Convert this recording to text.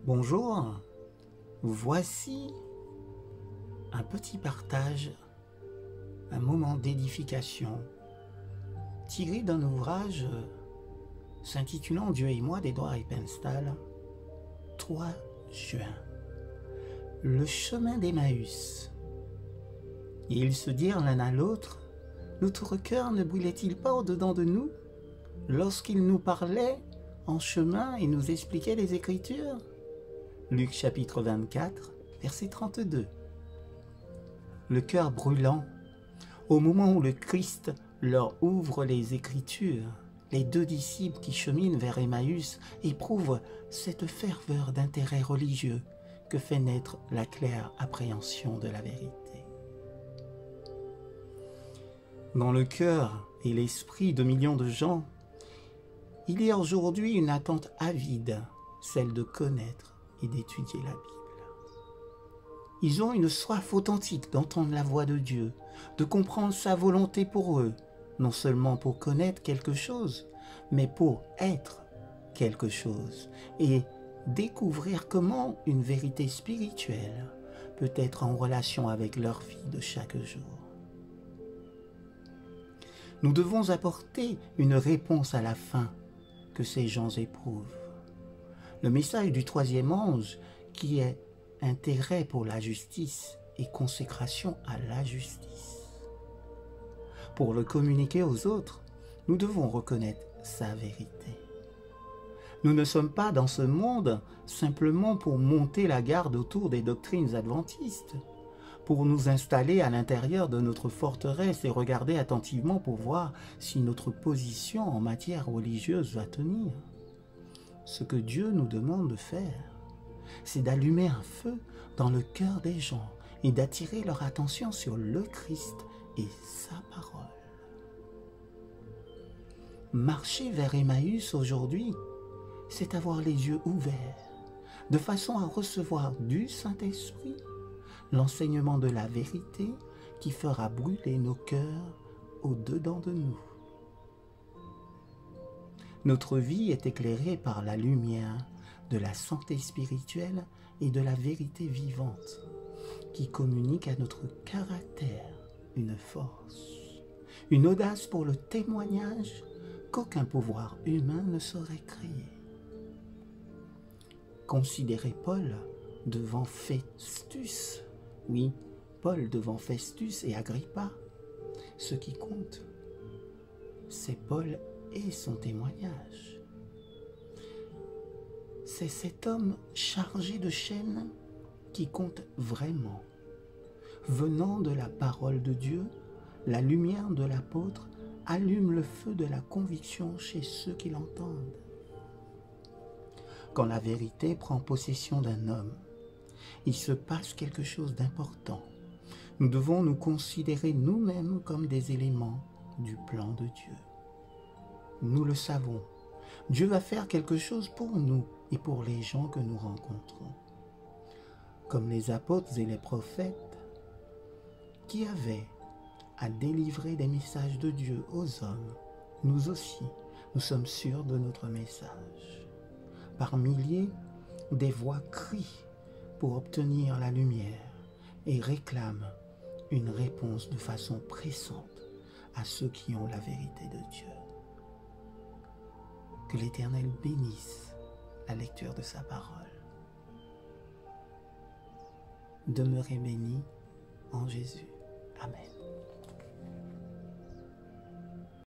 Bonjour, voici un petit partage, un moment d'édification tiré d'un ouvrage s'intitulant Dieu et moi d'Edouard Heppenstall, 3 juin. Le chemin d'Emmaüs. Et ils se dirent l'un à l'autre, notre cœur ne brûlait-il pas au-dedans de nous lorsqu'il nous parlait en chemin et nous expliquait les Écritures? Luc chapitre 24, verset 32. Le cœur brûlant, au moment où le Christ leur ouvre les Écritures, les deux disciples qui cheminent vers Emmaüs éprouvent cette ferveur d'intérêt religieux que fait naître la claire appréhension de la vérité. Dans le cœur et l'esprit de millions de gens, il y a aujourd'hui une attente avide, celle de connaître et d'étudier la Bible. Ils ont une soif authentique d'entendre la voix de Dieu, de comprendre sa volonté pour eux, non seulement pour connaître quelque chose, mais pour être quelque chose et découvrir comment une vérité spirituelle peut être en relation avec leur vie de chaque jour. Nous devons apporter une réponse à la faim que ces gens éprouvent. Le message du troisième ange, qui est intérêt pour la justice et consécration à la justice. Pour le communiquer aux autres, nous devons reconnaître sa vérité. Nous ne sommes pas dans ce monde simplement pour monter la garde autour des doctrines adventistes, pour nous installer à l'intérieur de notre forteresse et regarder attentivement pour voir si notre position en matière religieuse va tenir. Ce que Dieu nous demande de faire, c'est d'allumer un feu dans le cœur des gens et d'attirer leur attention sur le Christ et sa parole. Marcher vers Emmaüs aujourd'hui, c'est avoir les yeux ouverts, de façon à recevoir du Saint-Esprit l'enseignement de la vérité qui fera brûler nos cœurs au-dedans de nous. Notre vie est éclairée par la lumière de la santé spirituelle et de la vérité vivante qui communique à notre caractère une force, une audace pour le témoignage qu'aucun pouvoir humain ne saurait créer. Considérez Paul devant Festus, oui, Paul devant Festus et Agrippa. Ce qui compte, c'est Paul et son témoignage. C'est cet homme chargé de chaînes qui compte vraiment. Venant de la parole de Dieu, la lumière de l'apôtre allume le feu de la conviction chez ceux qui l'entendent. Quand la vérité prend possession d'un homme, il se passe quelque chose d'important. Nous devons nous considérer nous-mêmes comme des éléments du plan de Dieu. Nous le savons, Dieu va faire quelque chose pour nous et pour les gens que nous rencontrons. Comme les apôtres et les prophètes qui avaient à délivrer des messages de Dieu aux hommes, nous aussi, nous sommes sûrs de notre message. Par milliers, des voix crient pour obtenir la lumière et réclament une réponse de façon pressante à ceux qui ont la vérité de Dieu. Que l'Éternel bénisse la lecture de sa parole. Demeurez bénis en Jésus. Amen.